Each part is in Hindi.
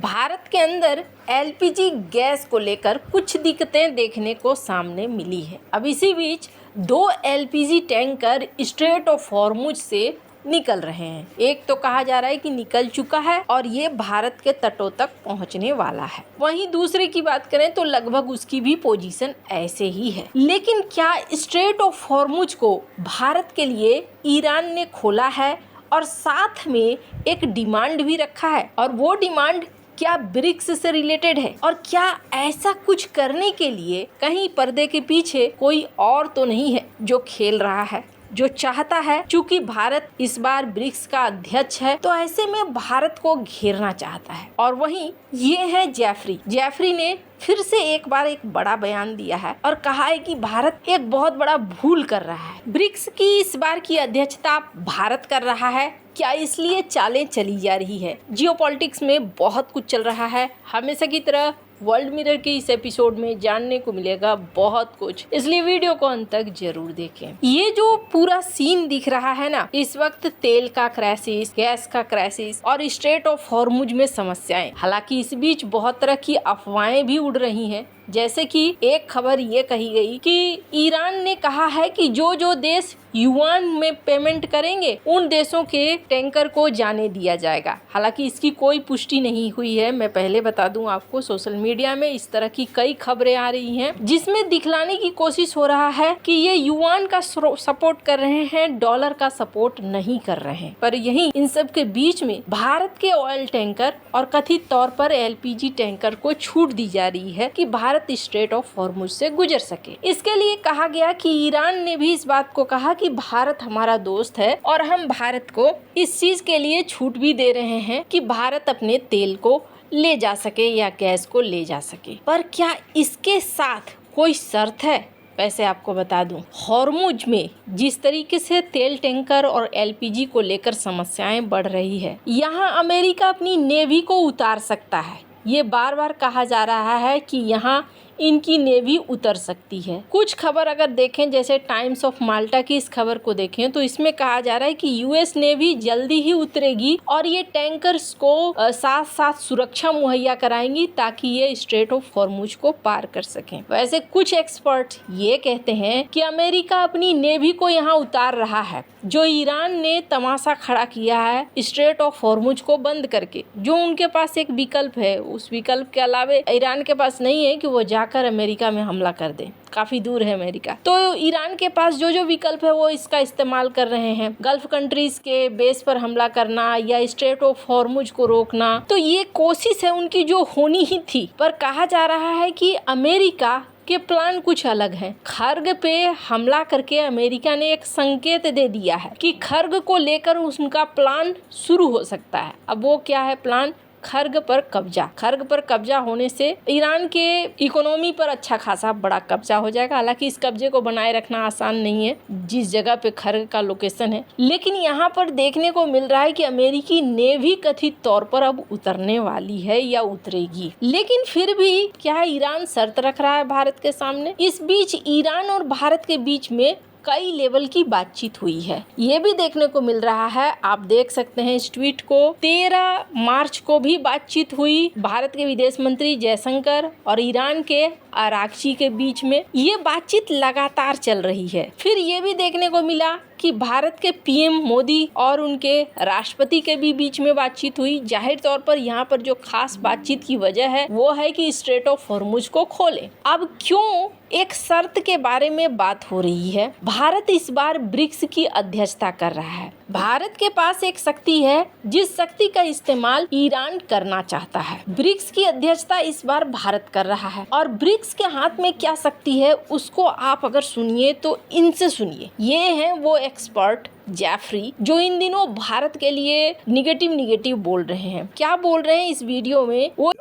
भारत के अंदर एलपीजी गैस को लेकर कुछ दिक्कतें देखने को सामने मिली है। अब इसी बीच 2 LPG tanker straight of Hormuz से निकल रहे हैं। एक तो कहा जा रहा है कि निकल चुका है और ये भारत के तटों तक पहुंचने वाला है। वहीं दूसरे की बात करें तो लगभग उसकी भी पोजीशन ऐसे ही है। लेकिन क्या स्ट्रेट ऑफ हॉर्मुज को भारत के लिए ईरान ने खोला है और साथ में एक डिमांड भी रखा है, और वो डिमांड क्या ब्रिक्स से रिलेटेड है? और क्या ऐसा कुछ करने के लिए कहीं पर्दे के पीछे कोई और तो नहीं है जो खेल रहा है, जो चाहता है? चूंकि भारत इस बार ब्रिक्स का अध्यक्ष है तो ऐसे में भारत को घेरना चाहता है। और वहीं ये है जेफरी ने फिर से एक बार एक बड़ा बयान दिया है और कहा है कि भारत एक बहुत बड़ा भूल कर रहा है। ब्रिक्स की इस बार की अध्यक्षता भारत कर रहा है, क्या इसलिए चालें चली जा रही है? जियोपॉलिटिक्स में बहुत कुछ चल रहा है। हमेशा की तरह वर्ल्ड मिरर के इस एपिसोड में जानने को मिलेगा बहुत कुछ, इसलिए वीडियो को अंत तक जरूर देखें। ये जो पूरा सीन दिख रहा है ना, इस वक्त तेल का क्राइसिस, गैस का क्राइसिस और स्ट्रेट ऑफ हॉर्मुज में समस्याएं। हालांकि इस बीच बहुत तरह की अफवाहें भी उड़ रही हैं। जैसे कि एक खबर ये कही गई कि ईरान ने कहा है कि जो जो देश युआन में पेमेंट करेंगे उन देशों के टैंकर को जाने दिया जाएगा। हालांकि इसकी कोई पुष्टि नहीं हुई है। मैं पहले बता दूं आपको, सोशल मीडिया में इस तरह की कई खबरें आ रही हैं जिसमें दिखलाने की कोशिश हो रहा है कि ये युआन का सपोर्ट कर रहे हैं, डॉलर का सपोर्ट नहीं कर रहे हैं। पर यहीं इन सब के बीच में भारत के ऑयल टैंकर और कथित तौर पर एलपीजी टैंकर को छूट दी जा रही है कि भारत स्ट्रेट ऑफ हॉर्मुज से गुजर सके। इसके लिए कहा गया कि ईरान ने भी इस बात को कहा कि भारत हमारा दोस्त है और हम भारत को इस चीज के लिए छूट भी दे रहे हैं कि भारत अपने तेल को ले जा सके या गैस को ले जा सके। पर क्या इसके साथ कोई शर्त है? वैसे आपको बता दूं, हॉर्मुज में जिस तरीके से तेल टैंकर और एलपीजी को लेकर समस्याएं बढ़ रही है, यहाँ अमेरिका अपनी नेवी को उतार सकता है। ये बार बार कहा जा रहा है कि यहाँ इनकी नेवी उतर सकती है। कुछ खबर अगर देखें, जैसे टाइम्स ऑफ माल्टा की इस खबर को देखें तो इसमें कहा जा रहा है कि यूएस नेवी जल्दी ही उतरेगी और ये टैंकर्स को साथ साथ सुरक्षा मुहैया कराएंगी ताकि ये स्ट्रेट ऑफ हॉर्मुज को पार कर सकें। वैसे कुछ एक्सपर्ट ये कहते हैं कि अमेरिका अपनी नेवी को यहाँ उतार रहा है। जो ईरान ने तमाशा खड़ा किया है स्ट्रेट ऑफ हॉर्मुज को बंद करके, जो उनके पास एक विकल्प है, उस विकल्प के अलावे ईरान के पास नहीं है कि वो जाकर अमेरिका में हमला कर दे। काफी दूर है अमेरिका। तो ईरान के पास जो जो विकल्प है वो इसका इस्तेमाल कर रहे हैं। गल्फ कंट्रीज के बेस पर हमला करना या स्ट्रेट ऑफ हॉर्मुज को रोकना, तो ये कोशिश है उनकी जो होनी ही थी। पर कहा जा रहा है कि अमेरिका के प्लान कुछ अलग है। खर्ग पे हमला करके अमेरिका ने एक संकेत दे दिया है कि खर्ग को लेकर उनका प्लान शुरू हो सकता है। अब वो क्या है प्लान? खर्ग पर कब्जा। खर्ग पर कब्जा होने से ईरान के इकोनॉमी पर अच्छा खासा बड़ा कब्जा हो जाएगा। हालांकि इस कब्जे को बनाए रखना आसान नहीं है जिस जगह पे खर्ग का लोकेशन है। लेकिन यहाँ पर देखने को मिल रहा है कि अमेरिकी नेवी कथित तौर पर अब उतरने वाली है या उतरेगी। लेकिन फिर भी क्या ईरान शर्त रख रहा है भारत के सामने? इस बीच ईरान और भारत के बीच में कई लेवल की बातचीत हुई है, ये भी देखने को मिल रहा है। आप देख सकते हैं इस ट्वीट को। 13 मार्च को भी बातचीत हुई भारत के विदेश मंत्री जयशंकर और ईरान के अरागची के बीच में। ये बातचीत लगातार चल रही है। फिर ये भी देखने को मिला कि भारत के पीएम मोदी और उनके राष्ट्रपति के भी बीच में बातचीत हुई। जाहिर तौर पर यहाँ पर जो खास बातचीत की वजह है वो है कि स्ट्रेट ऑफ हॉर्मुज को खोलें। अब क्यों एक शर्त के बारे में बात हो रही है? भारत इस बार ब्रिक्स की अध्यक्षता कर रहा है। भारत के पास एक शक्ति है जिस शक्ति का इस्तेमाल ईरान करना चाहता है। ब्रिक्स की अध्यक्षता इस बार भारत कर रहा है और ब्रिक्स के हाथ में क्या शक्ति है उसको आप अगर सुनिए तो इनसे सुनिए। ये है वो एक्सपर्ट जेफरी जो इन दिनों भारत के लिए निगेटिव बोल रहे हैं। क्या बोल रहे हैं इस वीडियो में? वो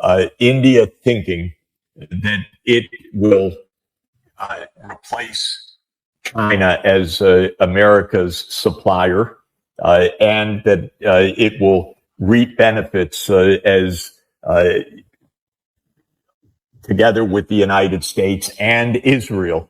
India thinking that it will replace China as America's supplier and that it will reap benefits as together with the United States and Israel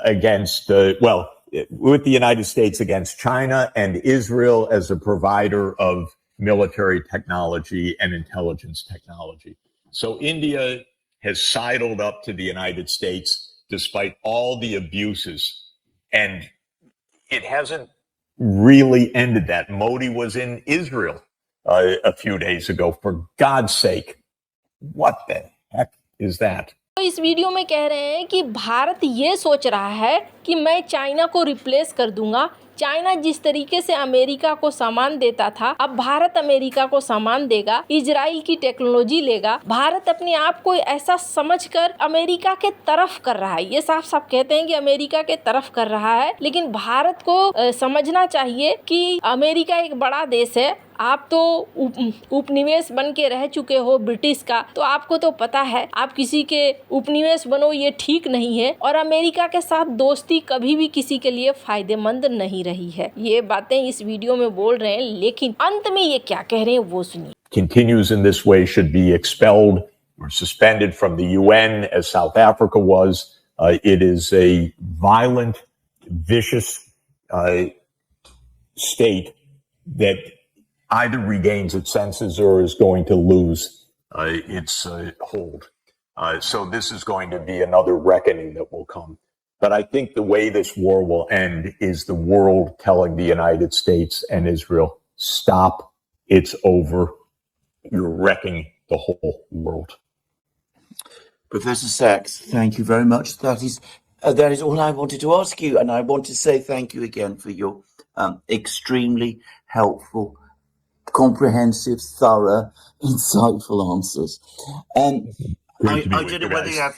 against with the United States against China and Israel as a provider of military technology and intelligence technology. So India has sidled up to the United States despite all the abuses, and it hasn't really ended that. Modi was in Israel a few days ago. For God's sake, what the heck is that? तो इस वीडियो में कह रहे हैं कि भारत ये सोच रहा है कि मैं चाइना को रिप्लेस कर दूंगा। चाइना जिस तरीके से अमेरिका को सामान देता था, अब भारत अमेरिका को सामान देगा, इजराइल की टेक्नोलॉजी लेगा। भारत अपने आप को ऐसा समझकर अमेरिका के तरफ कर रहा है। ये साफ साफ कहते हैं कि अमेरिका के तरफ कर रहा है, लेकिन भारत को समझना चाहिए कि अमेरिका एक बड़ा देश है। आप तो उपनिवेश बन के रह चुके हो ब्रिटिश का, तो आपको तो पता है आप किसी के उपनिवेश बनो, ये ठीक नहीं है। और अमेरिका के साथ दोस्ती कभी भी किसी के लिए फायदेमंद नहीं रही है। ये बातें इस वीडियो में बोल रहे हैं, लेकिन अंत में ये क्या कह रहे हैं वो सुनिए। Continues in this way should be expelled or suspended from the UN as South Africa was. It is a violent, vicious state that either regains its senses or is going to lose its hold. So this is going to be another reckoning that will come. But I think the way this war will end is the world telling the United States and Israel, stop, it's over. You're wrecking the whole world. Professor Sachs, thank you very much. That is all I wanted to ask you, and I want to say thank you again for your extremely helpful, comprehensive, thorough, insightful answers. Great to be I with don't you know whether guys. you have.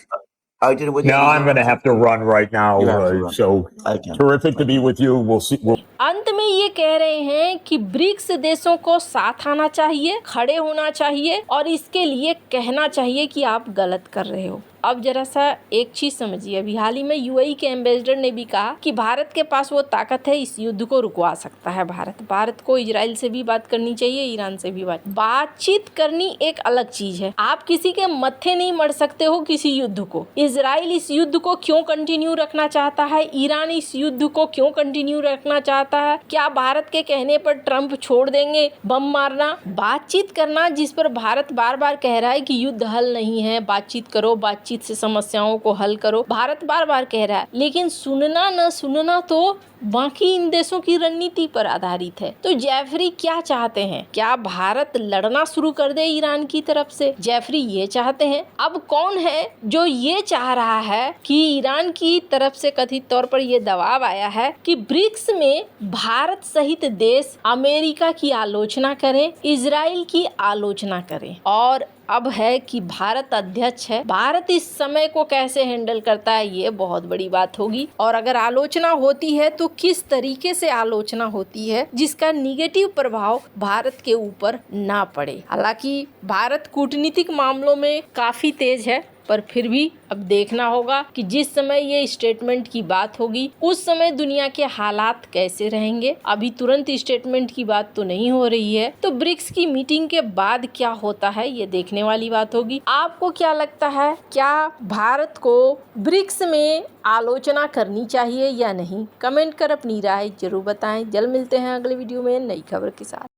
I don't know whether. No, I'm going to have to run right now. You have to run. So Okay. terrific to be with you. We'll see. अंत में ये कह रहे हैं कि ब्रिक्स देशों को साथ आना चाहिए, खड़े होना चाहिए और इसके लिए कहना चाहिए कि आप गलत कर रहे हो। अब जरा सा एक चीज समझिए, अभी हाल ही में यूएई के एम्बेसडर ने भी कहा कि भारत के पास वो ताकत है, इस युद्ध को रुकवा सकता है। भारत को इजराइल से भी बात करनी चाहिए, ईरान से भी बातचीत करनी एक अलग चीज है। आप किसी के मत्थे नहीं मर सकते हो किसी युद्ध को। इजराइल इस युद्ध को क्यों कंटिन्यू रखना चाहता है, ईरान इस युद्ध को क्यों कंटिन्यू रखना चाहता है? क्या भारत के कहने पर ट्रंप छोड़ देंगे बम मारना? बातचीत करना, जिस पर भारत बार बार कह रहा है कि युद्ध हल नहीं है, बातचीत करो, बातचीत से समस्याओं को हल करो, भारत बार बार कह रहा है, लेकिन सुनना न सुनना तो बाकी इन देशों की रणनीति पर आधारित है। तो जेफरी क्या चाहते हैं? क्या भारत लड़ना शुरू कर दे ईरान की तरफ से? जेफरी ये चाहते हैं। अब कौन है जो ये चाह रहा है कि ईरान की तरफ से कथित तौर पर ये दबाव आया है कि ब्रिक्स में भारत सहित देश अमेरिका की आलोचना करें, इजराइल की आलोचना करें। और अब है कि भारत अध्यक्ष है, भारत इस समय को कैसे हैंडल करता है, ये बहुत बड़ी बात होगी। और अगर आलोचना होती है तो किस तरीके से आलोचना होती है जिसका निगेटिव प्रभाव भारत के ऊपर ना पड़े। हालांकि भारत कूटनीतिक मामलों में काफी तेज है, पर फिर भी अब देखना होगा कि जिस समय ये स्टेटमेंट की बात होगी उस समय दुनिया के हालात कैसे रहेंगे। अभी तुरंत स्टेटमेंट की बात तो नहीं हो रही है, तो ब्रिक्स की मीटिंग के बाद क्या होता है ये देखने वाली बात होगी। आपको क्या लगता है, क्या भारत को ब्रिक्स में आलोचना करनी चाहिए या नहीं? कमेंट कर अपनी राय जरूर बताएं। जल्द मिलते हैं अगले वीडियो में नई खबर के साथ।